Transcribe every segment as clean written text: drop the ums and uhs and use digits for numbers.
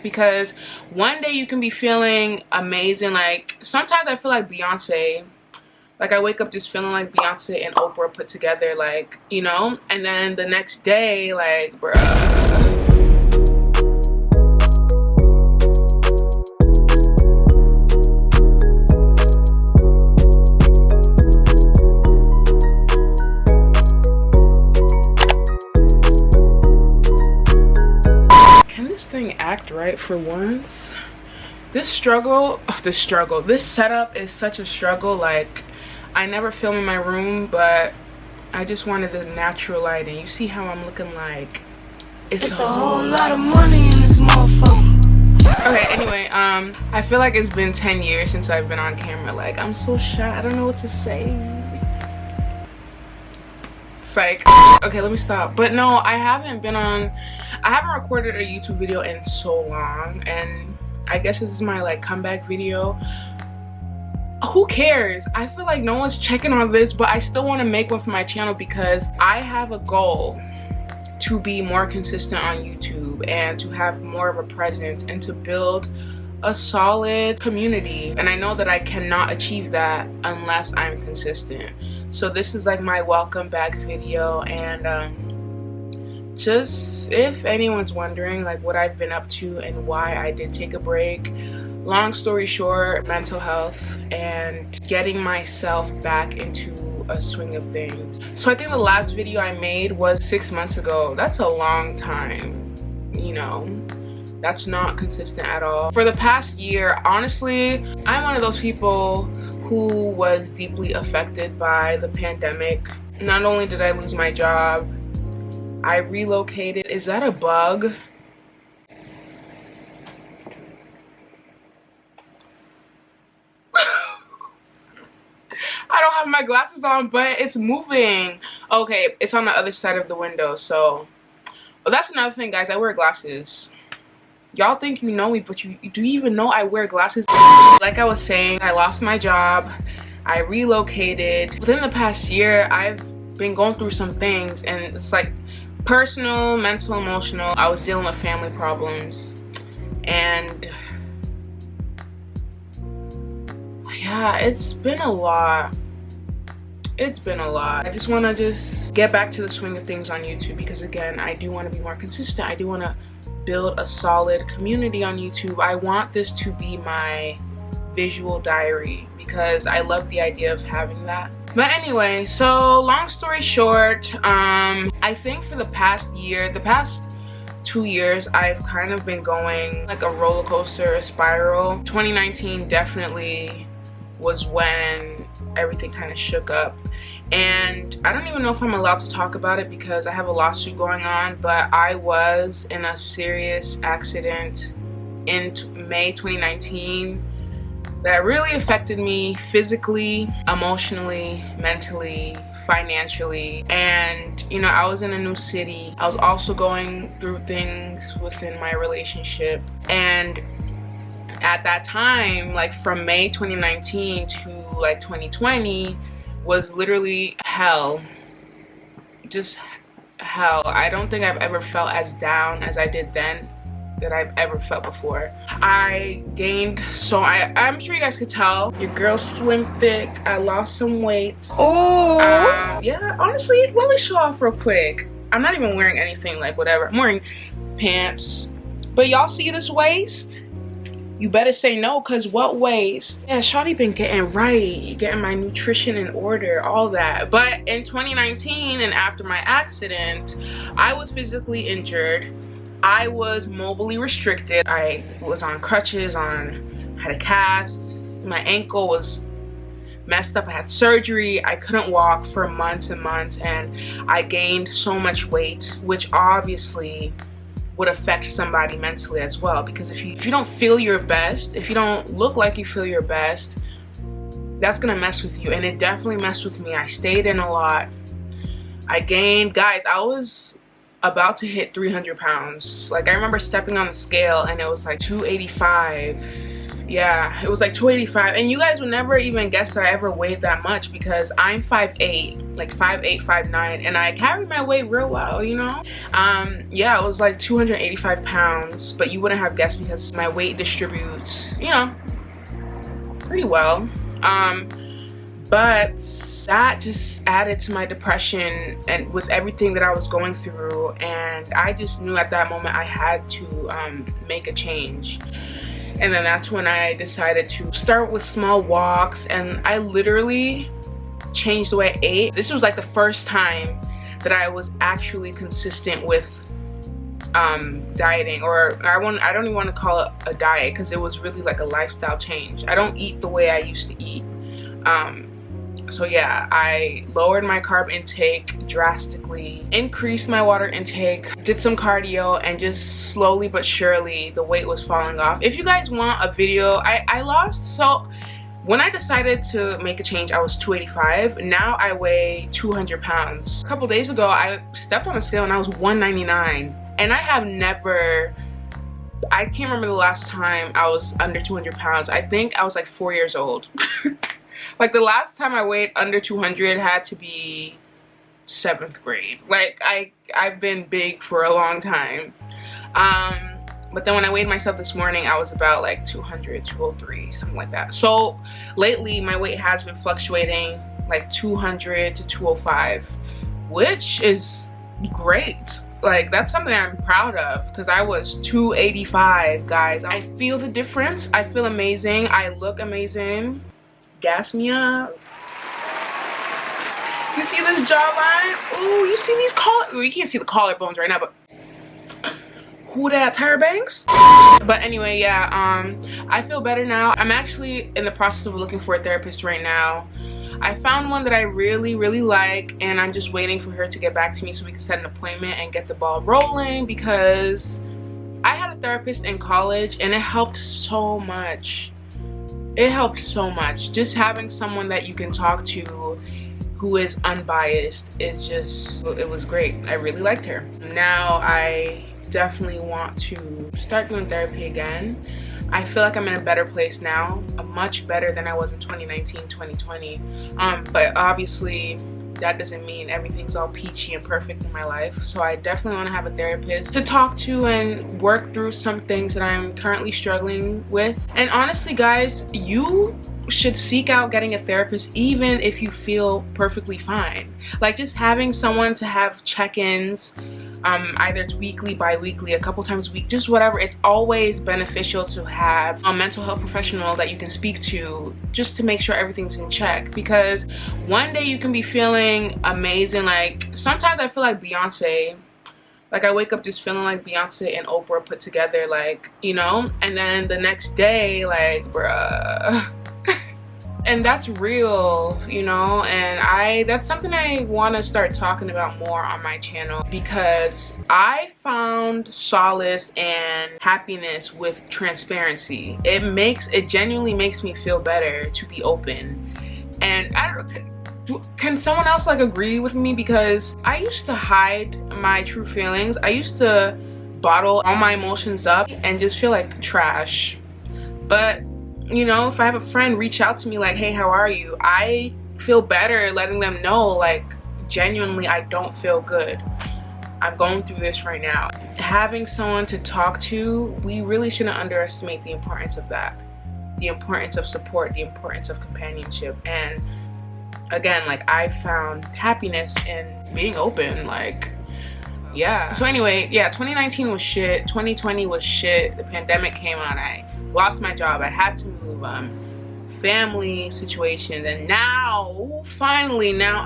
because one day you can be feeling amazing. Like sometimes I feel like Beyonce. Like I wake up just feeling like Beyonce and Oprah put together, like, you know, and then the next day, like, bruh. Thing act right for once. This setup is such a struggle. Like I never film in my room, but I just wanted the natural lighting. You see how I'm looking like it's a whole lot of money in this motherfucker. Okay, anyway, I feel like it's been 10 years since I've been on camera. Like I'm so shy, I don't know what to say. It's like, okay, let me stop. But no, I haven't recorded a YouTube video in so long, and I guess this is my like comeback video. Who cares? I feel like no one's checking on this, but I still want to make one for my channel because I have a goal to be more consistent on YouTube and to have more of a presence and to build a solid community. And I know that I cannot achieve that unless I'm consistent. So this is like my welcome back video, and just if anyone's wondering like what I've been up to and why I did take a break, long story short, mental health and getting myself back into a swing of things. So I think the last video I made was 6 months ago. That's a long time, you know. That's not consistent at all. For the past year, honestly, I'm one of those people who was deeply affected by the pandemic. Not only did I lose my job, I relocated. Is that a bug? I don't have my glasses on, but it's moving. Okay, it's on the other side of the window, so. Well, that's another thing, guys. I wear glasses. Y'all think you know me, but do you even know I wear glasses? Like I was saying, I lost my job. I relocated. Within the past year, I've been going through some things, and it's like personal, mental, emotional. I was dealing with family problems, and yeah, it's been a lot. It's been a lot. I just want to just get back to the swing of things on YouTube because, again, I do want to be more consistent. I do want to build a solid community on YouTube. I want this to be my visual diary because I love the idea of having that. But anyway, so long story short, I think for the past 2 years, I've kind of been going like a roller coaster, a spiral. 2019 definitely was when everything kind of shook up, and I don't even know if I'm allowed to talk about it because I have a lawsuit going on, but I was in a serious accident in May 2019 that really affected me physically, emotionally, mentally, financially. And you know, I was in a new city. I was also going through things within my relationship, and at that time, like from May 2019 to like 2020 was literally hell. Just hell. I don't think I've ever felt as down as I did then that I've ever felt before. I gained, so I'm sure you guys could tell, your girl slim thick. I lost some weight. Oh yeah, honestly, let me show off real quick. I'm not even wearing anything, like whatever. I'm wearing pants, but y'all see this waist? You better say no, cause what waist? Yeah, shawty been getting right, getting my nutrition in order, all that. But in 2019 and after my accident, I was physically injured. I was mobily restricted. I was on crutches, had a cast. My ankle was messed up. I had surgery. I couldn't walk for months and months, and I gained so much weight, which obviously would affect somebody mentally as well, because if you don't feel your best, if you don't look like you feel your best, that's gonna mess with you. And it definitely messed with me. I stayed in a lot. I gained, guys, I was about to hit 300 pounds. Like I remember stepping on the scale and it was like 285, Yeah, it was like 285, and you guys would never even guess that I ever weighed that much because I'm 5'8", like 5'8", 5'9", and I carry my weight real well, you know. Yeah, it was like 285 pounds, but you wouldn't have guessed because my weight distributes, you know, pretty well. But that just added to my depression and with everything that I was going through, and I just knew at that moment I had to make a change. And then that's when I decided to start with small walks, and I literally changed the way I ate. This was like the first time that I was actually consistent with dieting, or I don't even want to call it a diet because it was really like a lifestyle change. I don't eat the way I used to eat. So yeah, I lowered my carb intake drastically, increased my water intake, did some cardio, and just slowly but surely the weight was falling off. If you guys want a video, I lost, so when I decided to make a change, I was 285. Now I weigh 200 pounds. A couple days ago, I stepped on a scale and I was 199. And I have never, I can't remember the last time I was under 200 pounds. I think I was like 4 years old. Like the last time I weighed under 200 had to be 7th grade. Like I've been big for a long time. But then when I weighed myself this morning, I was about like 200, 203, something like that. So lately my weight has been fluctuating like 200 to 205, which is great. Like that's something I'm proud of because I was 285, guys. I feel the difference. I feel amazing. I look amazing. Gas me up. You see this jawline? Ooh, you see these you can't see the collarbones right now, but who that, Tyra Banks? But anyway, yeah, I feel better now. I'm actually in the process of looking for a therapist right now. I found one that I really like, and I'm just waiting for her to get back to me so we can set an appointment and get the ball rolling, because I had a therapist in college and it helped so much. It helped so much. Just having someone that you can talk to who is unbiased is just, it was great. I really liked her. Now I definitely want to start doing therapy again. I feel like I'm in a better place now, much better than I was in 2019, 2020. But obviously that doesn't mean everything's all peachy and perfect in my life. So I definitely want to have a therapist to talk to and work through some things that I'm currently struggling with. And honestly, guys, you should seek out getting a therapist even if you feel perfectly fine. Like just having someone to have check-ins, either it's weekly, bi-weekly, a couple times a week, just whatever. It's always beneficial to have a mental health professional that you can speak to just to make sure everything's in check, because one day you can be feeling amazing. Like sometimes I feel like Beyonce. Like I wake up just feeling like Beyonce and Oprah put together, like, you know, and then the next day, like, bruh. And that's real, you know, and that's something I want to start talking about more on my channel, because I found solace and happiness with transparency. It genuinely makes me feel better to be open. And I don't, can someone else like agree with me? Because I used to hide my true feelings. I used to bottle all my emotions up and just feel like trash. But you know, if I have a friend reach out to me like, hey, how are you? I feel better letting them know, like, genuinely, I don't feel good. I'm going through this right now. Having someone to talk to, we really shouldn't underestimate the importance of that. The importance of support, the importance of companionship. And again, like, I found happiness in being open, like, yeah. So anyway, yeah, 2019 was shit. 2020 was shit. The pandemic came on. I lost my job. I had to move. Family situations, and now finally now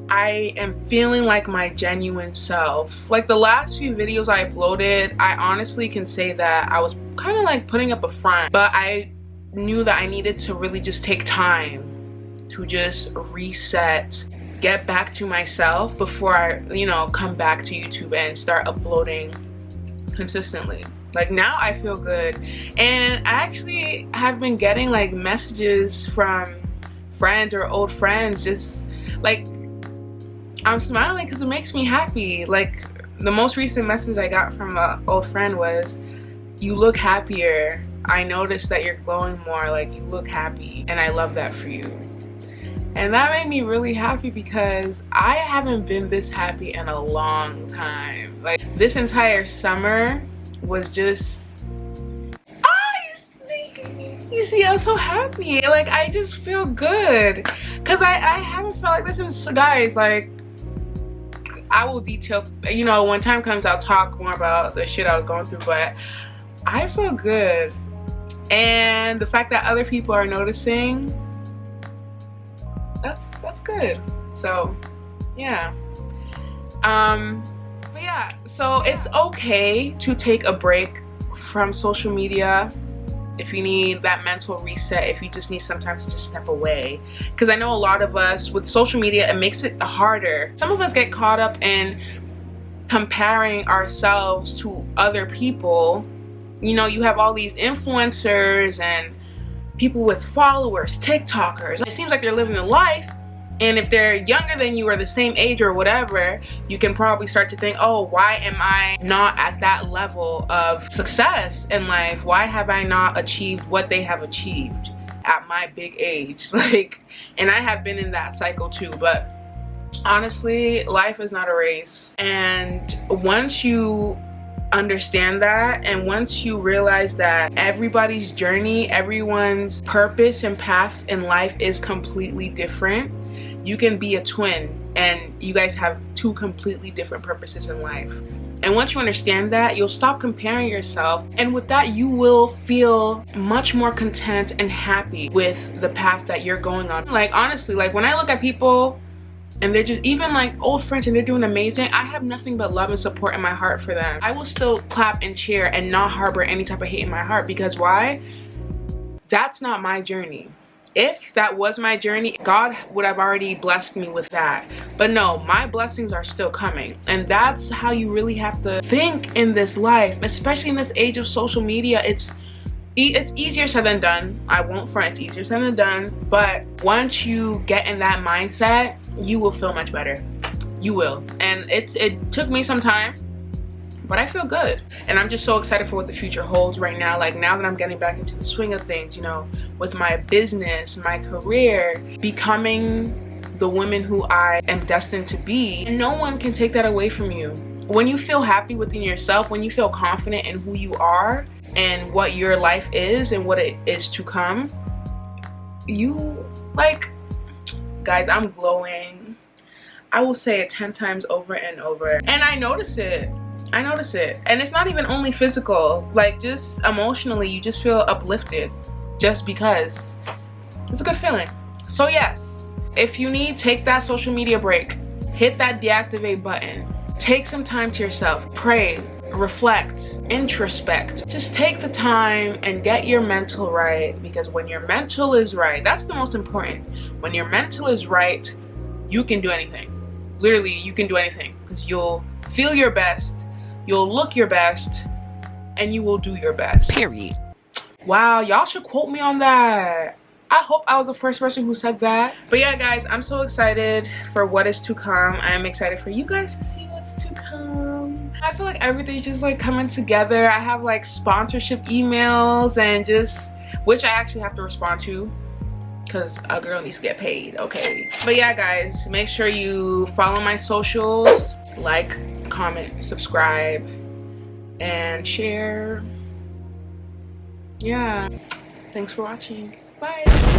I am feeling like my genuine self. Like the last few videos I uploaded, I honestly can say that I was kind of like putting up a front, but I knew that I needed to really just take time to just reset, get back to myself before I, you know, come back to YouTube and start uploading consistently. Like now I feel good, and I actually have been getting like messages from friends or old friends, just like I'm smiling because it makes me happy. Like the most recent message I got from an old friend was, you look happier I noticed that you're glowing more, like you look happy, and I love that for you. And that made me really happy because I haven't been this happy in a long time. Like this entire summer was just, you see, I'm so happy. Like I just feel good because I haven't felt like this in, guys, like I will detail, you know, when time comes I'll talk more about the shit I was going through, but I feel good. And the fact that other people are noticing, that's good. So yeah, but yeah, so it's okay to take a break from social media if you need that mental reset, if you just need some time to just step away. Because I know a lot of us with social media, it makes it harder. Some of us get caught up in comparing ourselves to other people. You know, you have all these influencers and people with followers, TikTokers. It seems like they're living a life, and if they're younger than you or the same age or whatever, you can probably start to think, oh, why am I not at that level of success in life? Why have I not achieved what they have achieved at my big age? Like, and I have been in that cycle too, but honestly, life is not a race. And once you understand that, and once you realize that everybody's journey, everyone's purpose and path in life is completely different, you can be a twin and you guys have two completely different purposes in life. And once you understand that, you'll stop comparing yourself, and with that you will feel much more content and happy with the path that you're going on. Like honestly, like when I look at people and they're just, even like old friends, and they're doing amazing, I have nothing but love and support in my heart for them. I will still clap and cheer and not harbor any type of hate in my heart, because why? That's not my journey. If that was my journey, God would have already blessed me with that. But no, my blessings are still coming. And that's how you really have to think in this life, especially in this age of social media. It's easier said than done. I won't front, it's easier said than done. But once you get in that mindset, you will feel much better. You will. And it took me some time, but I feel good. And I'm just so excited for what the future holds right now. Like now that I'm getting back into the swing of things, you know, with my business, my career, becoming the woman who I am destined to be, and no one can take that away from you. When you feel happy within yourself, when you feel confident in who you are and what your life is and what it is to come, you, like, guys, I'm glowing. I will say it 10 times over and over, and I notice it. I notice it. And it's not even only physical, like just emotionally, you just feel uplifted just because. It's a good feeling. So yes, if you need, take that social media break, hit that deactivate button, take some time to yourself, pray, reflect, introspect. Just take the time and get your mental right, because when your mental is right, that's the most important. When your mental is right, you can do anything. Literally, you can do anything, because you'll feel your best, you'll look your best, and you will do your best. Period. Wow, y'all should quote me on that. I hope I was the first person who said that. But yeah, guys, I'm so excited for what is to come. I am excited for you guys to see what's to come. I feel like everything's just like coming together. I have like sponsorship emails and just, which I actually have to respond to, because a girl needs to get paid, okay? But yeah, guys, make sure you follow my socials, like, comment, subscribe, and share. Yeah, thanks for watching. Bye.